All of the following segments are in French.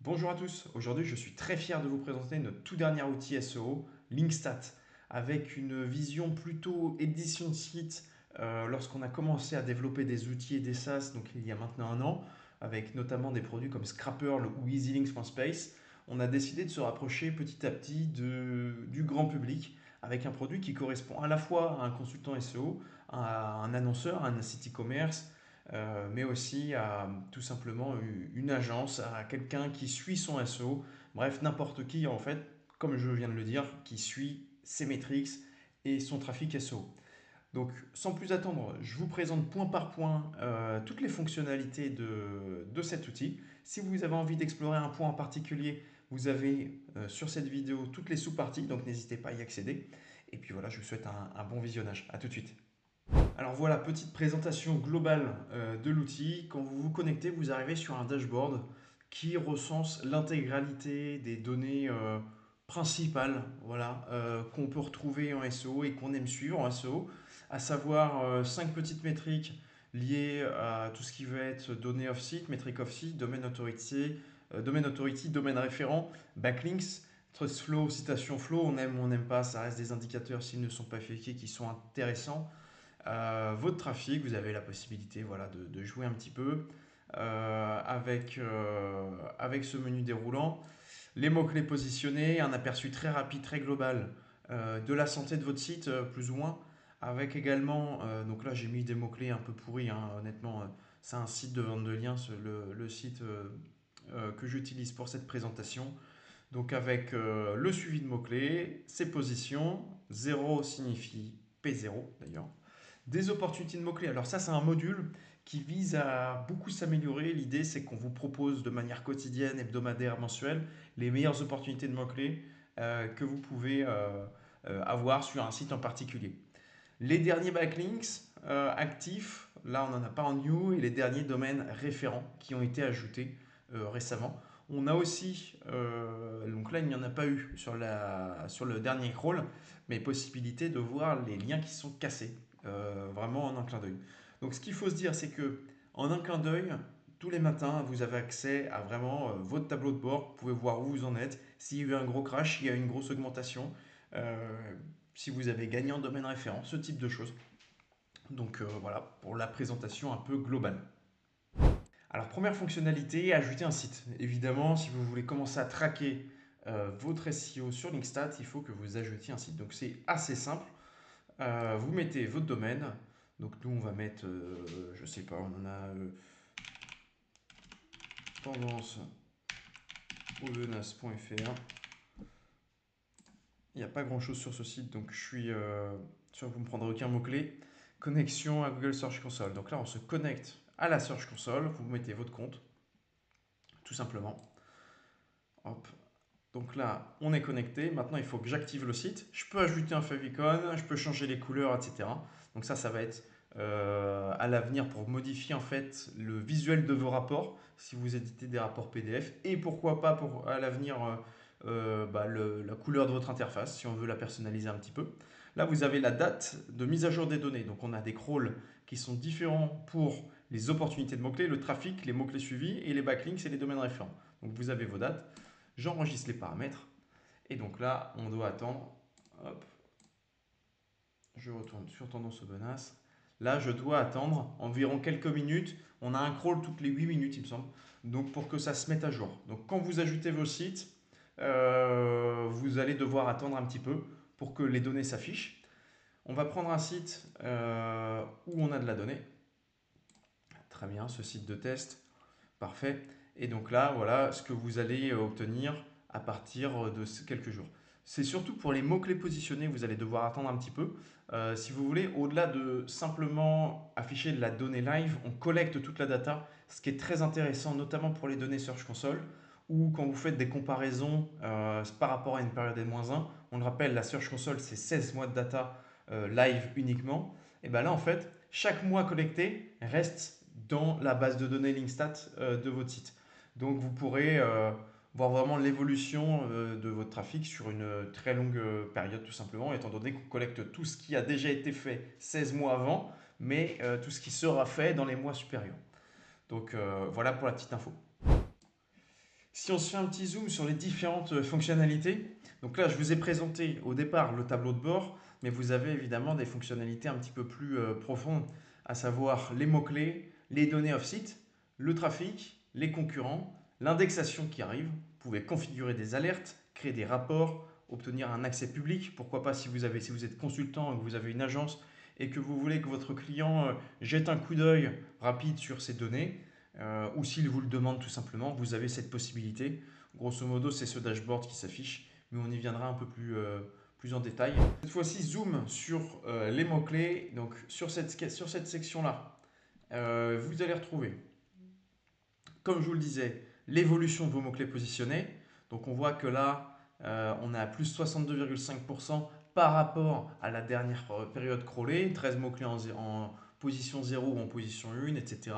Bonjour à tous, aujourd'hui je suis très fier de vous présenter notre tout dernier outil SEO, Linkstat, avec une vision plutôt édition de site lorsqu'on a commencé à développer des outils et des SaaS, donc il y a maintenant un an, avec notamment des produits comme Scrapper ou EasyLinks.space, on a décidé de se rapprocher petit à petit du grand public avec un produit qui correspond à la fois à un consultant SEO, à un annonceur, à un site e-commerce, mais aussi à tout simplement une agence, à quelqu'un qui suit son SEO, bref, n'importe qui en fait, comme je viens de le dire, qui suit ses métriques et son trafic SEO. Donc, sans plus attendre, je vous présente point par point toutes les fonctionnalités de cet outil. Si vous avez envie d'explorer un point en particulier, vous avez sur cette vidéo toutes les sous-parties, donc n'hésitez pas à y accéder. Et puis voilà, je vous souhaite un bon visionnage. A tout de suite. Alors voilà, petite présentation globale de l'outil. Quand vous vous connectez, vous arrivez sur un dashboard qui recense l'intégralité des données principales voilà, qu'on peut retrouver en SEO et qu'on aime suivre en SEO, à savoir 5 petites métriques liées à tout ce qui va être données off-site, métriques off-site, domaine authority, domaine référent, backlinks, trust flow, citation flow, on aime ou on n'aime pas, ça reste des indicateurs s'ils ne sont pas effectués qui sont intéressants. Votre trafic, vous avez la possibilité voilà, de jouer un petit peu avec ce menu déroulant. Les mots-clés positionnés, un aperçu très rapide, très global de la santé de votre site, plus ou moins. Avec également, donc là j'ai mis des mots-clés un peu pourris, hein, honnêtement, c'est un site de vente de liens, le site que j'utilise pour cette présentation. Donc avec le suivi de mots-clés, ses positions, 0 signifie P0 d'ailleurs, des opportunités de mots-clés. Alors ça, c'est un module qui vise à beaucoup s'améliorer. L'idée, c'est qu'on vous propose de manière quotidienne, hebdomadaire, mensuelle, les meilleures opportunités de mots-clés que vous pouvez avoir sur un site en particulier. Les derniers backlinks actifs, là on n'en a pas en new, et les derniers domaines référents qui ont été ajoutés récemment. On a aussi, donc là il n'y en a pas eu sur le dernier crawl, mais possibilité de voir les liens qui sont cassés, vraiment en un clin d'œil. Donc ce qu'il faut se dire, c'est que en un clin d'œil, tous les matins, vous avez accès à vraiment votre tableau de bord. Vous pouvez voir où vous en êtes. S'il y a eu un gros crash, s'il y a eu une grosse augmentation, si vous avez gagné en domaine référent, ce type de choses. Donc voilà pour la présentation un peu globale. Alors première fonctionnalité, ajouter un site. Évidemment, si vous voulez commencer à traquer votre SEO sur Linkstat, il faut que vous ajoutiez un site. Donc c'est assez simple. Vous mettez votre domaine. Donc nous on va mettre, je sais pas, on en a tendance audenas.fr. Il n'y a pas grand chose sur ce site, donc je suis sûr que vous ne me prendrez aucun mot-clé. Connexion à Google Search Console. Donc là, on se connecte à la Search Console. Vous mettez votre compte, tout simplement. Hop. Donc là, on est connecté. Maintenant, il faut que j'active le site. Je peux ajouter un favicon, je peux changer les couleurs, etc. Donc ça va être à l'avenir pour modifier en fait le visuel de vos rapports si vous éditez des rapports PDF et pourquoi pas pour à l'avenir la couleur de votre interface si on veut la personnaliser un petit peu. Là, vous avez la date de mise à jour des données. Donc, on a des crawls qui sont différents pour les opportunités de mots-clés, le trafic, les mots-clés suivis et les backlinks et les domaines référents. Donc, vous avez vos dates. J'enregistre les paramètres. Et donc là, on doit attendre. Hop, je retourne sur Tendance Aubenas. Là, je dois attendre environ quelques minutes. On a un crawl toutes les 8 minutes, il me semble. Donc, pour que ça se mette à jour. Donc, quand vous ajoutez vos sites, vous allez devoir attendre un petit peu pour que les données s'affichent. On va prendre un site où on a de la donnée. Très bien, ce site de test. Parfait. Et donc là, voilà ce que vous allez obtenir à partir de quelques jours. C'est surtout pour les mots-clés positionnés, vous allez devoir attendre un petit peu. Si vous voulez, au-delà de simplement afficher de la donnée live, on collecte toute la data, ce qui est très intéressant, notamment pour les données Search Console, ou quand vous faites des comparaisons par rapport à une période N-1. On le rappelle, la Search Console, c'est 16 mois de data live uniquement. Et bien là, en fait, chaque mois collecté reste dans la base de données Linkstat de votre site. Donc vous pourrez voir vraiment l'évolution de votre trafic sur une très longue période tout simplement, étant donné qu'on collecte tout ce qui a déjà été fait 16 mois avant, mais tout ce qui sera fait dans les mois supérieurs. Donc voilà pour la petite info. Si on se fait un petit zoom sur les différentes fonctionnalités, donc là je vous ai présenté au départ le tableau de bord, mais vous avez évidemment des fonctionnalités un petit peu plus profondes, à savoir les mots-clés, les données off-site, le trafic, les concurrents, l'indexation qui arrive. Vous pouvez configurer des alertes, créer des rapports, obtenir un accès public. Pourquoi pas si vous êtes consultant, que vous avez une agence et que vous voulez que votre client jette un coup d'œil rapide sur ces données, ou s'il vous le demande tout simplement, vous avez cette possibilité. Grosso modo, c'est ce dashboard qui s'affiche, mais on y viendra un peu plus en détail. Cette fois-ci, zoom sur les mots-clés. Donc sur cette section-là, vous allez retrouver, comme je vous le disais, l'évolution de vos mots-clés positionnés. Donc on voit que là, on est à plus 62,5% par rapport à la dernière période crawlée, 13 mots-clés en position 0 ou en position 1, etc.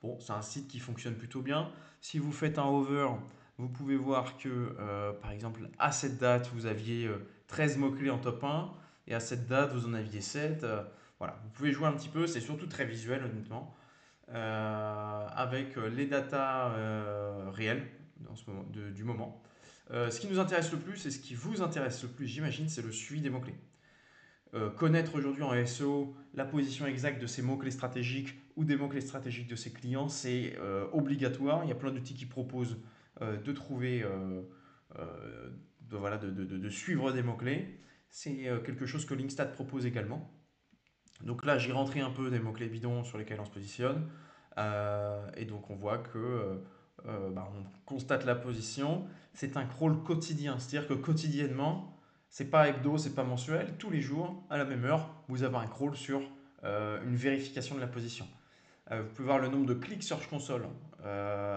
Bon, c'est un site qui fonctionne plutôt bien. Si vous faites un hover, vous pouvez voir que, par exemple, à cette date, vous aviez 13 mots-clés en top 1, et à cette date, vous en aviez 7. Voilà, vous pouvez jouer un petit peu, c'est surtout très visuel, honnêtement, avec les datas réelles du moment. Ce qui nous intéresse le plus et ce qui vous intéresse le plus, j'imagine, c'est le suivi des mots-clés. Connaître aujourd'hui en SEO la position exacte de ces mots-clés stratégiques ou des mots-clés stratégiques de ses clients, c'est obligatoire. Il y a plein d'outils qui proposent de trouver, voilà, de suivre des mots-clés. C'est quelque chose que Linkstat propose également. Donc là, j'ai rentré un peu des mots-clés bidons sur lesquels on se positionne. Et donc on voit que on constate la position. C'est un crawl quotidien, c'est-à-dire que quotidiennement, c'est pas hebdo, c'est pas mensuel. Tous les jours, à la même heure, vous avez un crawl sur une vérification de la position. Vous pouvez voir le nombre de clics Search Console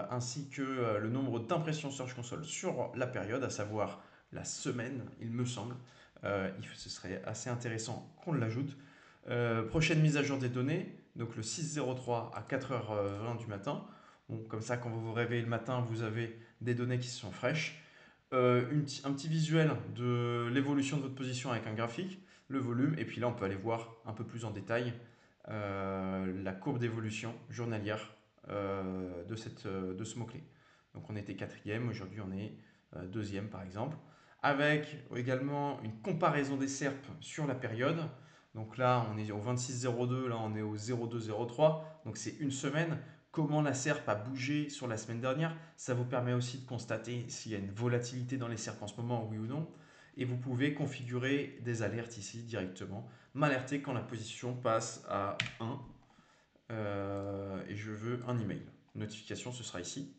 ainsi que le nombre d'impressions Search Console sur la période, à savoir la semaine, il me semble. Ce serait assez intéressant qu'on l'ajoute. Prochaine mise à jour des données, donc le 6-03 à 4h20 du matin. Bon, comme ça, quand vous vous réveillez le matin, vous avez des données qui sont fraîches. Un petit visuel de l'évolution de votre position avec un graphique, le volume, et puis là, on peut aller voir un peu plus en détail la courbe d'évolution journalière de ce mot-clé. Donc on était quatrième, aujourd'hui on est deuxième par exemple, avec également une comparaison des SERP sur la période. Donc là on est au 26,02, là on est au 0,203, donc c'est une semaine. Comment la SERP a bougé sur la semaine dernière, ça vous permet aussi de constater s'il y a une volatilité dans les SERP en ce moment, oui ou non. Et vous pouvez configurer des alertes ici directement, m'alerter quand la position passe à 1 et je veux un email. Notification, ce sera ici.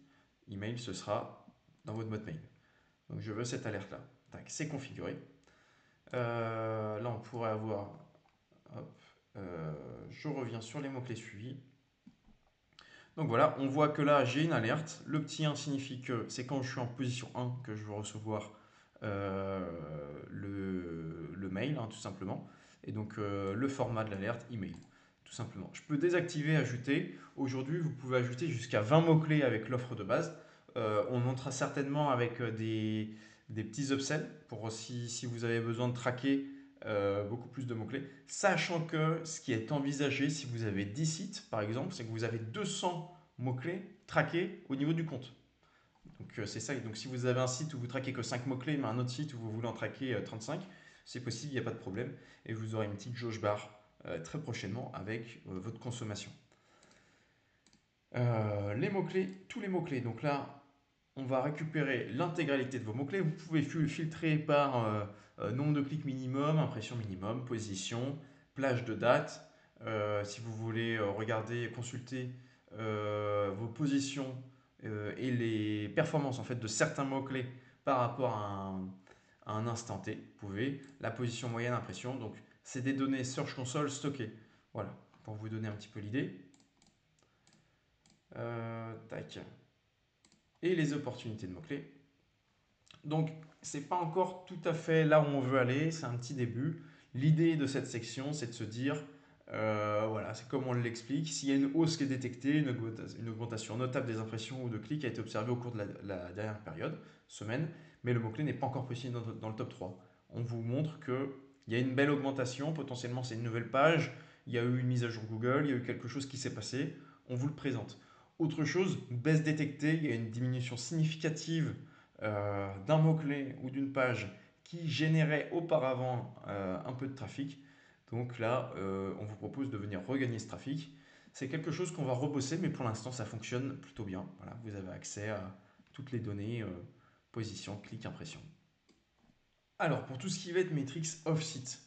Email, ce sera dans votre boîte mail. Donc je veux cette alerte-là. C'est configuré. Là, on pourrait avoir. Hop, je reviens sur les mots-clés suivis. Donc voilà, on voit que là, j'ai une alerte. Le petit 1 signifie que c'est quand je suis en position 1 que je veux recevoir le mail, hein, tout simplement. Et donc le format de l'alerte, email, tout simplement. Je peux désactiver, ajouter. Aujourd'hui, vous pouvez ajouter jusqu'à 20 mots-clés avec l'offre de base. On montera certainement avec des petits upsells pour si vous avez besoin de traquer beaucoup plus de mots-clés. Sachant que ce qui est envisagé, si vous avez 10 sites par exemple, c'est que vous avez 200 mots-clés traqués au niveau du compte. Donc c'est ça. Donc si vous avez un site où vous traquez que 5 mots-clés, mais un autre site où vous voulez en traquer 35, c'est possible, il n'y a pas de problème. Et vous aurez une petite jauge barre très prochainement avec votre consommation. Les mots-clés, tous les mots-clés. Donc là, on va récupérer l'intégralité de vos mots-clés. Vous pouvez filtrer par nombre de clics minimum, impression minimum, position, plage de date. Si vous voulez regarder, consulter vos positions et les performances en fait, de certains mots-clés par rapport à un instant T, vous pouvez. La position moyenne, impression. Donc, c'est des données Search Console stockées. Voilà, pour vous donner un petit peu l'idée. Tac. Et les opportunités de mots-clés. Donc, c'est pas encore tout à fait là où on veut aller, c'est un petit début. L'idée de cette section, c'est de se dire, voilà, c'est comme on l'explique, s'il y a une hausse qui est détectée, une augmentation notable des impressions ou de clics a été observée au cours de la dernière période, semaine, mais le mot-clé n'est pas encore possible dans le top 3. On vous montre qu'il y a une belle augmentation, potentiellement c'est une nouvelle page, il y a eu une mise à jour Google, il y a eu quelque chose qui s'est passé, on vous le présente. Autre chose, baisse détectée, il y a une diminution significative d'un mot-clé ou d'une page qui générait auparavant un peu de trafic. Donc là, on vous propose de venir regagner ce trafic. C'est quelque chose qu'on va rebosser, mais pour l'instant, ça fonctionne plutôt bien. Voilà, vous avez accès à toutes les données, position, clic, impression. Alors, pour tout ce qui va être métriques off-site,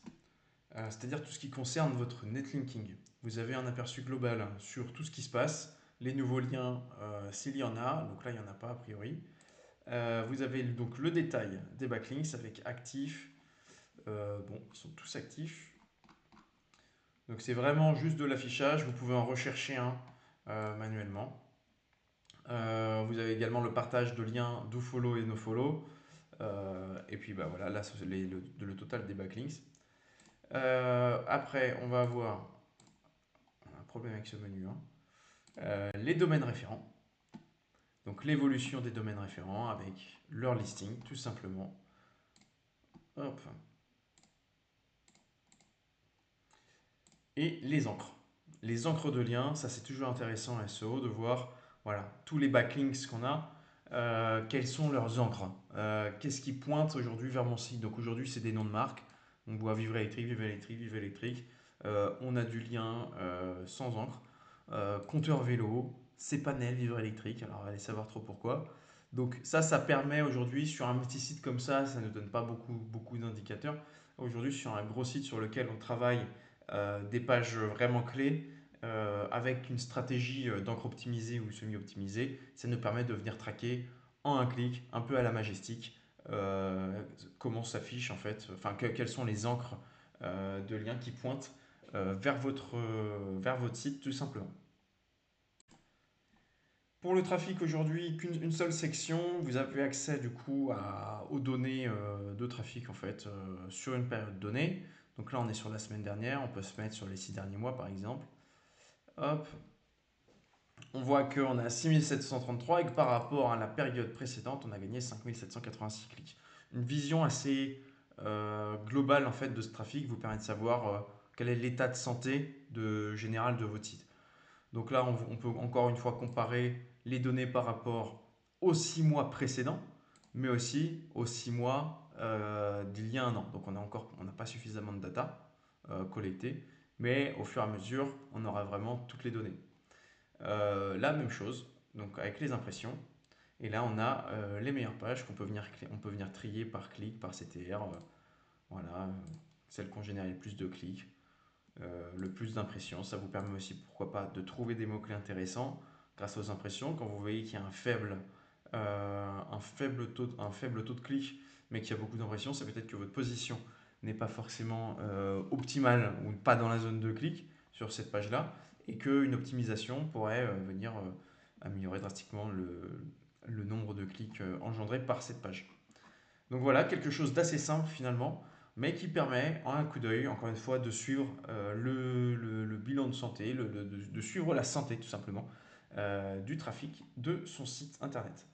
c'est-à-dire tout ce qui concerne votre netlinking, vous avez un aperçu global sur tout ce qui se passe, les nouveaux liens, s'il y en a, donc là, il n'y en a pas a priori. Vous avez donc le détail des backlinks avec actifs. Bon, ils sont tous actifs. Donc c'est vraiment juste de l'affichage. Vous pouvez en rechercher un manuellement. Vous avez également le partage de liens dofollow et nofollow. Et puis bah, voilà, là c'est le total des backlinks. Après, on va avoir un problème avec ce menu, hein. Les domaines référents. Donc l'évolution des domaines référents avec leur listing, tout simplement. Hop. Et les encres. Les encres de liens, ça c'est toujours intéressant en SEO de voir voilà, tous les backlinks qu'on a, quelles sont leurs encres. Qu'est-ce qui pointe aujourd'hui vers mon site. Donc aujourd'hui c'est des noms de marques. On voit Vivre électrique, Vive électrique, Vive électrique. On a du lien sans encre. Compteur vélo, c'est panel Vivre électrique. Alors allez savoir trop pourquoi. Donc ça permet aujourd'hui sur un petit site comme ça ne donne pas beaucoup d'indicateurs. Aujourd'hui sur un gros site sur lequel on travaille des pages vraiment clés avec une stratégie d'encre optimisée ou semi-optimisée, ça nous permet de venir traquer en un clic, un peu à la majestic, comment s'affiche en fait, enfin quelles sont les encres de liens qui pointent vers votre site tout simplement. Pour le trafic aujourd'hui, qu'une seule section, vous avez accès du coup aux données de trafic en fait sur une période donnée. Donc là on est sur la semaine dernière, on peut se mettre sur les 6 derniers mois par exemple. Hop, on voit qu'on a 6733 et que par rapport à la période précédente, on a gagné 5786 clics. Une vision assez globale en fait de ce trafic vous permet de savoir quel est l'état de santé général de votre site. Donc là, on peut encore une fois comparer les données par rapport aux 6 mois précédents, mais aussi aux 6 mois d'il y a un an. Donc on n'a pas suffisamment de data collectées, mais au fur et à mesure, on aura vraiment toutes les données. La même chose, donc avec les impressions. Et là, on a les meilleures pages on peut venir trier par clic, par CTR. Voilà, celles qui ont généré le plus de clics, le plus d'impressions. Ça vous permet aussi, pourquoi pas, de trouver des mots-clés intéressants grâce aux impressions. Quand vous voyez qu'il y a un faible taux de clic, mais qu'il y a beaucoup d'impressions, c'est peut-être que votre position n'est pas forcément optimale ou pas dans la zone de clic sur cette page-là, et qu'une optimisation pourrait venir améliorer drastiquement le nombre de clics engendrés par cette page. Donc voilà, quelque chose d'assez simple finalement, mais qui permet en un coup d'œil, encore une fois, de suivre le bilan de santé, de suivre la santé tout simplement du trafic de son site internet.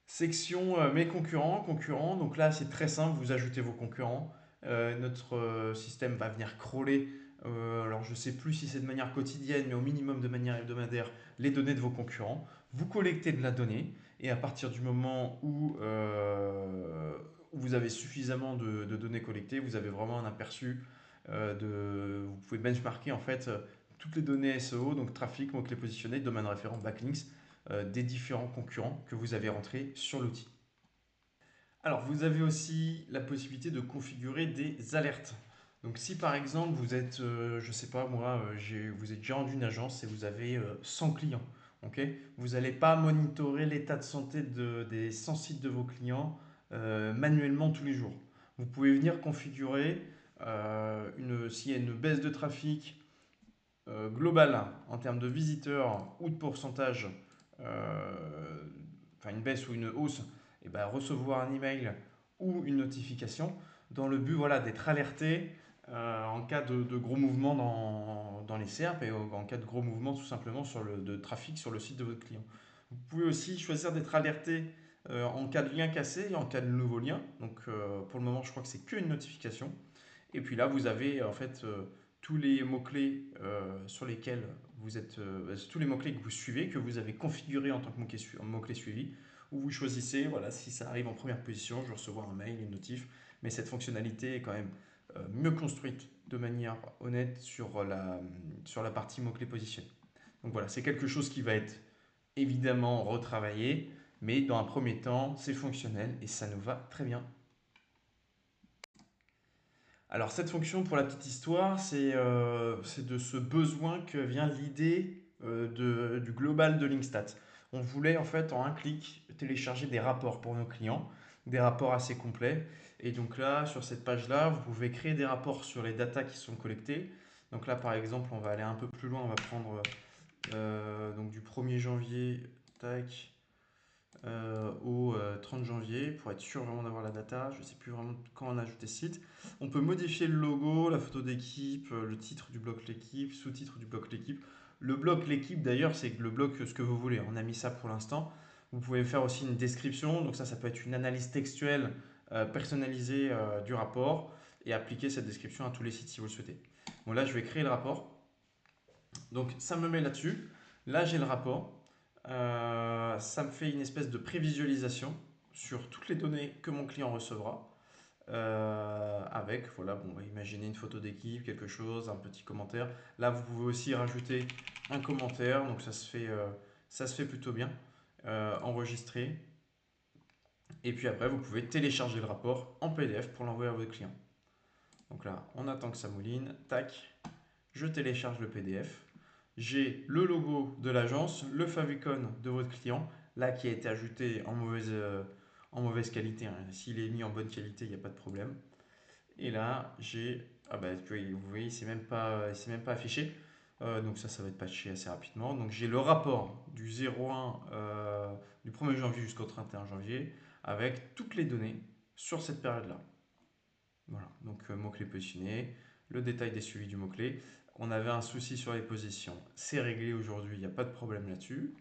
Section mes concurrents. Donc là, c'est très simple, vous ajoutez vos concurrents. Notre système va venir crawler. Alors, je ne sais plus si c'est de manière quotidienne, mais au minimum de manière hebdomadaire, les données de vos concurrents. Vous collectez de la donnée et à partir du moment où vous avez suffisamment de données collectées, vous avez vraiment un aperçu vous pouvez benchmarker en fait toutes les données SEO, donc trafic, mots-clés positionnés, domaine référent, backlinks, des différents concurrents que vous avez rentrés sur l'outil. Alors, vous avez aussi la possibilité de configurer des alertes. Donc, si par exemple vous êtes, je ne sais pas moi, vous êtes gérant d'une agence et vous avez 100 clients, ok, vous n'allez pas monitorer l'état de santé des 100 sites de vos clients manuellement tous les jours. Vous pouvez venir configurer s'il y a une baisse de trafic globale en termes de visiteurs ou de pourcentage, enfin une baisse ou une hausse, et ben recevoir un email ou une notification dans le but voilà, d'être alerté en cas de gros mouvements dans les SERP et en cas de gros mouvements tout simplement de trafic sur le site de votre client. Vous pouvez aussi choisir d'être alerté en cas de lien cassé et en cas de nouveau lien. Donc pour le moment, je crois que c'est qu'une notification. Et puis là, vous avez en fait tous les mots-clés sur lesquels vous êtes, tous les mots-clés que vous suivez, que vous avez configurés en tant que mots-clés suivis, où vous choisissez, voilà, si ça arrive en première position, je vais recevoir un mail, une notif, mais cette fonctionnalité est quand même mieux construite de manière honnête sur la partie mots-clés positionnés. Donc voilà, c'est quelque chose qui va être évidemment retravaillé, mais dans un premier temps, c'est fonctionnel et ça nous va très bien. Alors cette fonction, pour la petite histoire, c'est de ce besoin que vient l'idée du global de Linkstat. On voulait en fait en un clic télécharger des rapports pour nos clients, des rapports assez complets. Et donc là, sur cette page-là, vous pouvez créer des rapports sur les datas qui sont collectées. Donc là, par exemple, on va aller un peu plus loin, on va prendre donc du 1er janvier, tac, au 30 janvier pour être sûr vraiment d'avoir la data. Je ne sais plus vraiment quand on a ajouté ce site. On peut modifier le logo, la photo d'équipe, le titre du bloc l'équipe, sous-titre du bloc l'équipe. Le bloc l'équipe d'ailleurs, c'est le bloc ce que vous voulez. On a mis ça pour l'instant. Vous pouvez faire aussi une description. Donc ça peut être une analyse textuelle personnalisée du rapport et appliquer cette description à tous les sites si vous le souhaitez. Bon là, je vais créer le rapport. Donc ça me met là-dessus. Là, j'ai le rapport. Ça me fait une espèce de prévisualisation sur toutes les données que mon client recevra. Avec, voilà, bon, on va imaginer une photo d'équipe, quelque chose, un petit commentaire. Là, vous pouvez aussi rajouter un commentaire, donc ça se fait plutôt bien. Enregistrer. Et puis après, vous pouvez télécharger le rapport en PDF pour l'envoyer à votre client. Donc là, on attend que ça mouline. Tac, je télécharge le PDF. J'ai le logo de l'agence, le favicon de votre client, là qui a été ajouté en mauvaise qualité. Hein. S'il est mis en bonne qualité, il n'y a pas de problème. Et là, j'ai. Ah bah, vous voyez, il s'est même pas affiché. Donc ça va être patché assez rapidement. Donc j'ai le rapport du 01, du 1er janvier jusqu'au 31 janvier, avec toutes les données sur cette période-là. Voilà, donc mot-clé positionné, le détail des suivis du mot-clé. On avait un souci sur les positions, c'est réglé aujourd'hui, il n'y a pas de problème là-dessus.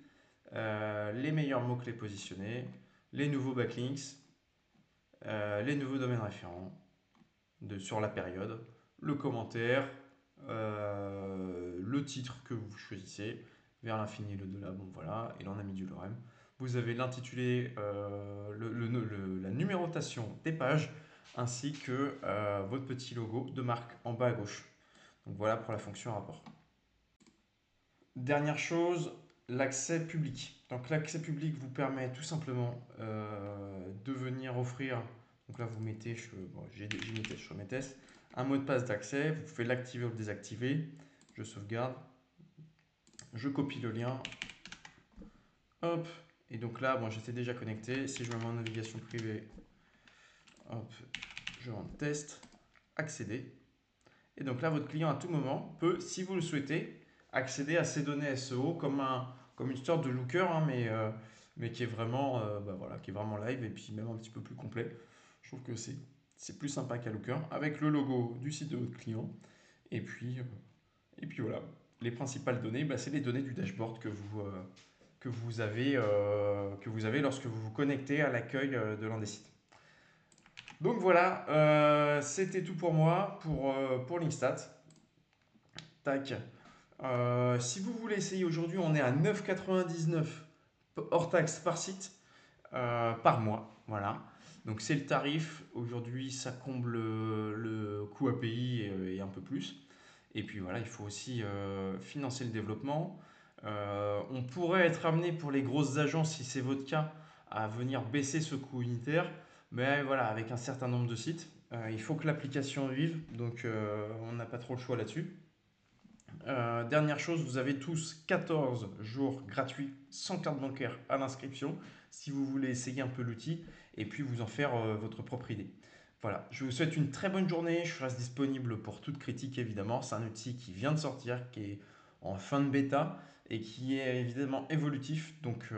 Les meilleurs mots-clés positionnés, les nouveaux backlinks, les nouveaux domaines référents sur la période, le commentaire, le titre que vous choisissez, vers l'infini et l'au-delà, bon voilà, et là on a mis du lorem. Vous avez l'intitulé, la numérotation des pages, ainsi que votre petit logo de marque en bas à gauche. Donc voilà pour la fonction rapport. Dernière chose, l'accès public. Donc l'accès public vous permet tout simplement de venir offrir, donc là vous mettez, j'ai mis test sur mes tests, un mot de passe d'accès, vous pouvez l'activer ou le désactiver. Je sauvegarde, je copie le lien, hop, et donc là, bon, j'étais déjà connecté. Si je me mets en navigation privée, hop, je vais en test, accéder. Et donc là, votre client à tout moment peut, si vous le souhaitez, accéder à ces données SEO comme une sorte de looker, hein, mais qui est vraiment, voilà, qui est vraiment live et puis même un petit peu plus complet. Je trouve que c'est plus sympa qu'un looker avec le logo du site de votre client. Et puis voilà, les principales données, c'est les données du dashboard que vous avez lorsque vous vous connectez à l'accueil de l'un des sites. Donc voilà, c'était tout pour moi pour Linkstat. Tac. Si vous voulez essayer aujourd'hui, on est à 9,99 hors taxe par site par mois. Voilà. Donc c'est le tarif. Aujourd'hui, ça comble le coût API et un peu plus. Et puis voilà, il faut aussi financer le développement. On pourrait être amené pour les grosses agences, si c'est votre cas, à venir baisser ce coût unitaire. Mais voilà, avec un certain nombre de sites, il faut que l'application vive. Donc on n'a pas trop le choix là-dessus. Dernière chose, vous avez tous 14 jours gratuits sans carte bancaire à l'inscription si vous voulez essayer un peu l'outil et puis vous en faire votre propre idée. Voilà, je vous souhaite une très bonne journée. Je reste disponible pour toute critique évidemment. C'est un outil qui vient de sortir, qui est en fin de bêta et qui est évidemment évolutif. Donc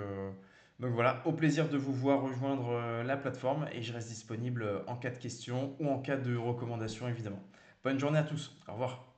voilà, au plaisir de vous voir rejoindre la plateforme et je reste disponible en cas de questions ou en cas de recommandations évidemment. Bonne journée à tous, au revoir.